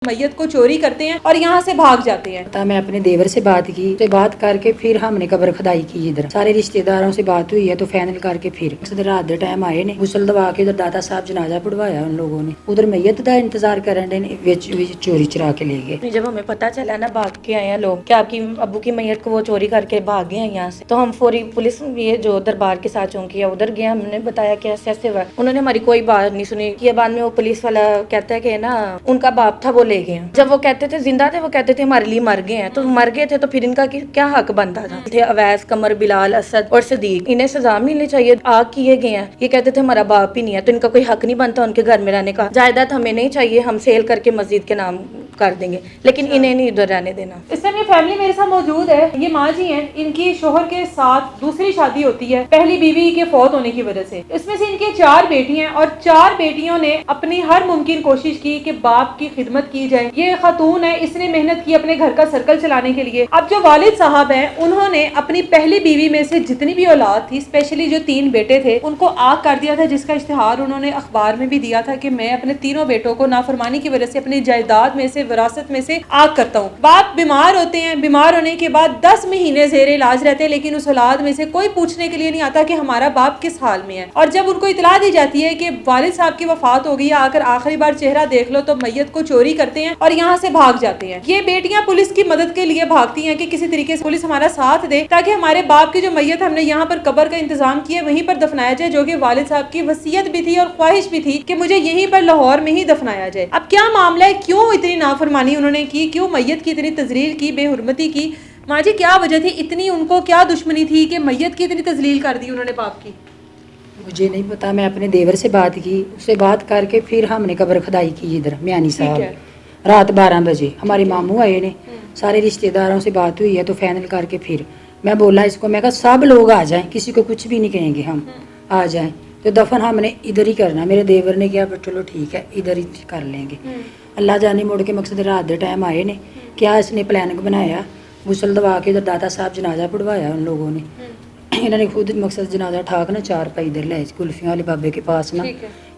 मैयत को चोरी करते हैं और यहाँ से भाग जाते हैं। मैं अपने देवर से बात की, तो बात करके फिर हमने कब्र खुदाई की। इधर सारे रिश्तेदारों से बात हुई है तो फाइनल करके फिर रात के टाइम आए ने, गुसल दवा के उधर दादा साहब जनाजा पढ़वाया उन लोगों ने, उधर मैयत का इंतजार कर रहे ने, चोरी चुरा के ले गए। जब हमें पता चला ना भाग के आए हैं लोग कि आपकी अब्बू की मैयत को वो चोरी करके भाग गए हैं यहाँ से, तो हम फौरी पुलिस ये जो दरबार के साथ चौकी है उधर गए। हमने बताया कि ऐसे ऐसे हुआ, उन्होंने हमारी कोई बात नहीं सुनी। ये बाद में वो पुलिस वाला कहता है कि ना उनका बाप था वो ले गए। जब वो कहते थे जिंदा थे वो कहते थे हमारे लिए मर गए हैं, तो मर गए थे तो फिर इनका क्या हक बनता था। थे अवैस, कमर, बिलाल, असद और सदीक, इन्हें सजा मिलनी चाहिए। आग किए गए हैं, ये कहते थे हमारा बाप ही नहीं है, तो इनका कोई हक नहीं बनता उनके घर में रहने का। जायदाद हमें नहीं चाहिए, हम सेल करके मस्जिद के नाम कर देंगे, लेकिन इन्हें नहीं उधर रहने देना। इस टाइम ये फैमिली मेरे साथ मौजूद है। ये माँ जी हैं, इनकी शोहर के साथ दूसरी शादी होती है पहली बीवी के फौत होने की वजह से। इसमें से इनके 4 बेटियां और 4 बेटियों ने अपनी हर मुमकिन कोशिश की कि बाप की खिदमत की जाए। ये खातून है, इसने मेहनत की अपने घर का सर्कल चलाने के लिए। अब जो वालिद साहब हैं, उन्होंने अपनी पहली बीवी में से जितनी भी औलाद थी, स्पेशली जो 3 बेटे थे, उनको आग कर दिया था, जिसका इश्तिहार उन्होंने अखबार में भी दिया था कि मैं अपने तीनों बेटों को नाफरमानी की वजह से अपनी जायदाद में से, विरासत में से आग करता हूँ। बाप बीमार होते हैं, बीमार होने के बाद 10 महीने ज़ेरे इलाज रहते हैं, लेकिन उस औलाद में से कोई पूछने के लिए नहीं आता कि हमारा बाप किस हाल में है। और जब उनको इतला दी जाती है कि वालिद साहब की वफात हो गई है, आकर आखिरी बार चेहरा देख लो, तो मैयत को चोरी करते हैं और यहाँ से भाग जाते हैं। ये बेटियां पुलिस की मदद के लिए भागती हैं कि किसी तरीके से पुलिस हमारा साथ दे, ताकि हमारे बाप की जो मैयत हमने यहाँ पर कब्र का इंतजाम किया वहीं पर दफनाया जाए, जो कि वालिद साहब की वसीयत भी थी और ख्वाहिश भी थी कि मुझे यहीं पर लाहौर में ही दफनाया जाए। अब क्या मामला है, क्यों इतनी नाफरमानी उन्होंने की, क्यों मैयत की इतनी तजलील की, बेहुरमती की? माँ जी क्या वजह थी, इतनी उनको क्या दुश्मनी थी कि मैयत की इतनी तजलील कर दी उन्होंने बाप की? मुझे नहीं पता। मैं अपने देवर से बात की, उससे बात करके फिर हमने कब्र खुदाई की। इधर म्यानी साहब रात 12 बजे हमारे मामू आए ने, सारे रिश्तेदारों से बात हुई है तो फाइनल करके फिर मैं बोला इसको, मैं कहा सब लोग आ जाएं, किसी को कुछ भी नहीं कहेंगे, हम आ जाएं, तो दफन हमने इधर ही करना। मेरे देवर ने कहा चलो ठीक है इधर ही कर लेंगे। अल्लाह जाने मुड़ के मकसद रात के टाइम आए ने, क्या इसने प्लान बनाया, गुसल दवा के उधर दादा साहब जनाजा पढ़वाया उन लोगों ने। इन्होंने खुद मकसद जनाजा ठाक ना 4 पाई इधर ले कुल्फियों वाले बाबे के पास ना,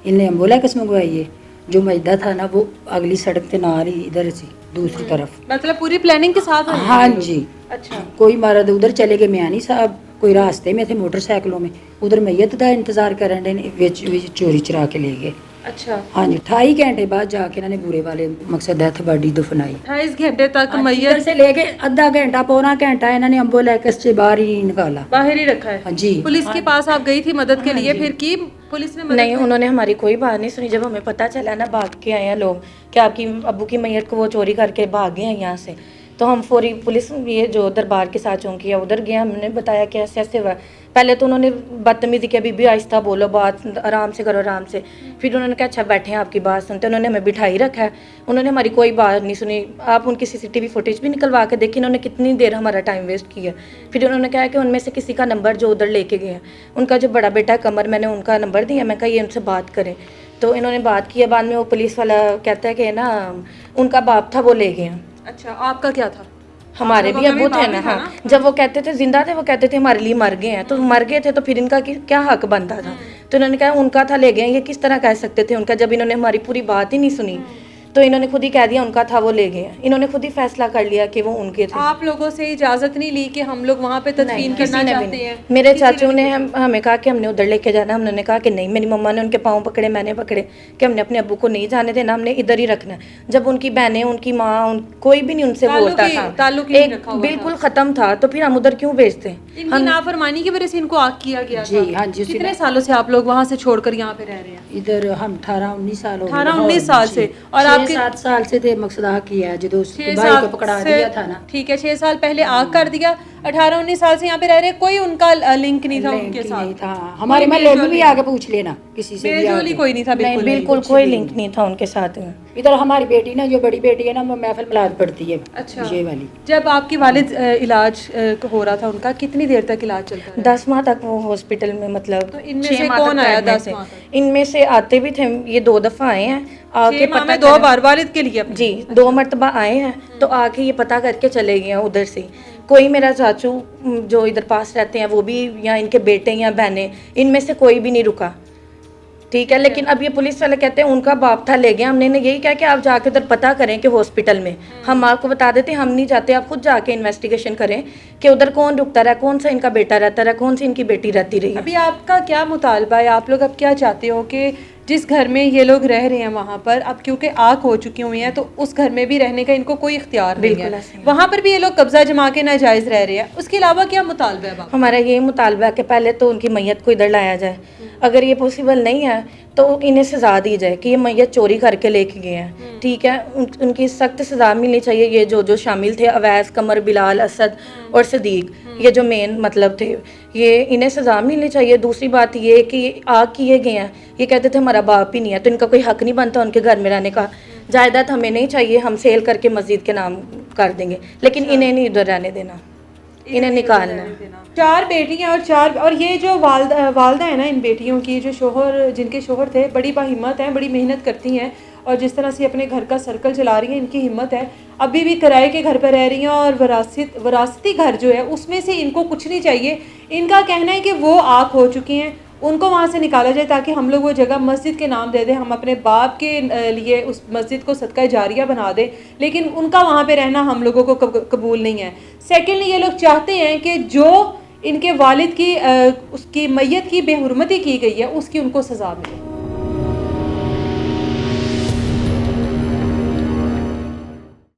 इन्हें एम्बुलेंस मंगवाई है। जो मैदा था ना वो अगली सड़क के नार ही इधर से दूसरी तरफ, मतलब पूरी प्लानिंग के साथ? हाँ जी। अच्छा। कोई मर्द उधर चले गए म्यानी साहब, कोई रास्ते में थे मोटरसाइकिलों में, उधर मैयत का इंतजार कर रहे ने, चोरी चुरा के ले गए। अच्छा। हाँ जी, 28 घंटे बाद जाके इन्होंने बुरे वाले मकसद डेथ बॉडी दफनाई। 28 घंटे तक मैयत से लेके आधा घंटा पौना घंटा इन्होंने एम्बुलेंस से बाहर ही निकाला, बाहर ही रखा है। हाँ जी। पुलिस के पास आप गई थी मदद के लिए, फिर की पुलिस ने मदद? नहीं, उन्होंने हमारी कोई बात नहीं सुनी। जब हमें पता चला ना भाग के आए हैं लोग कि आपकी अब्बू की मैयत को वो चोरी करके भाग गए हैं यहाँ से, तो हम फौरी पुलिस ये जो दरबार के साथ चौकी है उधर गए। हमने बताया कि ऐसे ऐसे हुआ। पहले तो उन्होंने बदतमीजी किया, बीबी आहिस्ता बोलो, बात आराम से करो, आराम से। फिर उन्होंने कहा अच्छा बैठे हैं आपकी बात सुनते। उन्होंने हमें बिठाई रखा है, उन्होंने हमारी कोई बात नहीं सुनी। आप उनकी CCTV फुटेज भी निकलवा के देखिए, उन्होंने कितनी देर हमारा टाइम वेस्ट किया। फिर उन्होंने कहा कि उनमें से किसी का नंबर जो उधर लेके गए हैं, उनका जो बड़ा बेटा कमर, मैंने उनका नंबर दिया, मैं कहा ये उनसे बात करें। तो इन्होंने बात किया। बाद में वो पुलिस वाला कहता है कि ना उनका बाप था वो ले गए हैं। अच्छा, आपका क्या था? हमारे भी अब्बू थे ना। हाँ, जब वो कहते थे जिंदा थे वो कहते थे हमारे लिए मर गए हैं, तो मर गए थे तो फिर इनका क्या हक बनता था? तो इन्होंने कहा उनका था ले गए। ये किस तरह कह सकते थे उनका, जब इन्होंने हमारी पूरी बात ही नहीं सुनी। तो इन्होंने खुद ही कह दिया उनका था वो ले गए हैं। इन्होंने खुद ही फैसला कर लिया कि वो उनके थे। आप लोगों से इजाजत नहीं ली कि हम लोग वहाँ पे तदफीन करना चाहते हैं? मेरे चाचू ने हमें कहा कि हमने उधर लेके जाना। हमने कहा कि नहीं, मेरी मम्मा ने उनके पाँव पकड़े, मैंने पकड़े कि हमने अपने अब्बू को नहीं जाने देना, हमने इधर ही रखना है। जब उनकी बहनें, उनकी माँ, कोई भी नहीं उनसे बोलता था, एक बिल्कुल खत्म था, तो फिर हम उधर क्यों भेजते? इनकी नाफरमानी की वजह से इनको आग किया गया जी। हाँ जी। कितने सालों से आप लोग वहाँ से छोड़कर यहाँ पे रह रहे हैं? इधर हम 18-19 साल हो गए। 18-19 साल से। और आपके 7 साल से थे मकसदा किया है, जो भाई को पकड़ा दिया था ना। ठीक है, 6 साल पहले आग कर दिया, 18-19 साल से यहाँ पे रह रहे। कोई उनका लिंक नहीं था उनके साथ? नहीं था। हमारे महल्ले में भी आगे पूछ लेना किसी से भी, कोई नहीं था। बिल्कुल कोई लिंक नहीं था उनके साथ। इधर हमारी बेटी ना, जो बड़ी बेटी है ना, वो महफिल मिलाद पढ़ती है। अच्छा। ये वाली। जब आपकी वालिद इलाज हो रहा था उनका, कितनी देर तक इलाज चलता है? 10 माह तक वो हॉस्पिटल में, मतलब तो इनमें से कौन आया 10 माह तक? इनमें से आते भी थे, ये 2 दफा आए हैं आके, पता 2 बार वालिद के लिए जी 2 मरतबा आए हैं, तो आके ये पता करके चले गए हैं उधर से। कोई मेरा चाचू जो इधर पास रहते हैं वो भी, या इनके बेटे या बहनें, इनमें से कोई भी नहीं रुका। ٹھیک ہے، لیکن اب یہ پولیس والے کہتے ہیں ان کا باپ تھا لے گیا، ہم نے یہی کہا کہ آپ جا کے ادھر پتہ کریں کہ ہاسپٹل میں، ہم آپ کو بتا دیتے ہیں ہم نہیں جاتے، آپ خود جا کے انویسٹیگیشن کریں کہ ادھر کون رکتا رہا، کون سا ان کا بیٹا رہتا رہا، کون سی ان کی بیٹی رہتی رہی ہے۔ ابھی آپ کا کیا مطالبہ ہے، آپ لوگ اب کیا چاہتے ہو کہ جس گھر میں یہ لوگ رہ رہے ہیں وہاں پر اب کیونکہ آگ ہو چکی ہوئی ہیں تو اس گھر میں بھی رہنے کا ان کو کوئی اختیار نہیں ہے، وہاں پر بھی یہ لوگ قبضہ جما کے ناجائز رہ رہے ہیں، اس کے علاوہ کیا مطالبہ ہے؟ ہمارا یہ مطالبہ ہے کہ پہلے تو ان کی میت کو ادھر لایا جائے، اگر یہ پاسبل نہیں ہے تو انہیں سزا دی جائے کہ یہ میت چوری کر کے لے کے گئے ہیں، ٹھیک ہے، ان کی سخت سزا ملنی چاہیے، یہ جو شامل تھے اویس، قمر، بلال، اسد اور صدیق، یہ جو مین مطلب تھے، یہ انہیں سزا ملنی چاہیے۔ دوسری بات یہ کہ آگ کیے گئے ہیں، یہ کہتے تھے ہمارا باپ ہی نہیں ہے تو ان کا کوئی حق نہیں بنتا ان کے گھر میں رہنے کا، جائیداد ہمیں نہیں چاہیے، ہم سیل کر کے مسجد کے نام کر دیں گے، لیکن انہیں نہیں ادھر رہنے دینا، انہیں نکالنا ہے۔ 4 بیٹیاں اور یہ جو والدہ ہے نا ان بیٹیوں کی، جو شوہر جن کے شوہر تھے بڑی باہمت ہیں، بڑی محنت کرتی ہیں اور جس طرح سے اپنے گھر کا سرکل چلا رہی ہیں، ان کی ہمت ہے، ابھی بھی کرائے کے گھر پر رہ رہی ہیں اور وراثتی گھر جو ہے اس میں سے ان کو کچھ نہیں چاہیے۔ ان کا کہنا ہے کہ وہ آگ ہو چکی ہیں، ان کو وہاں سے نکالا جائے تاکہ ہم لوگ وہ جگہ مسجد کے نام دے دیں، ہم اپنے باپ کے لیے اس مسجد کو صدقہ جاریہ بنا دیں، لیکن ان کا وہاں پہ رہنا ہم لوگوں کو قبول نہیں ہے۔ سیکنڈلی یہ لوگ چاہتے ہیں کہ جو ان کے والد کی اس کی میت کی بے حرمتی کی گئی ہے اس کی ان کو سزا ملے۔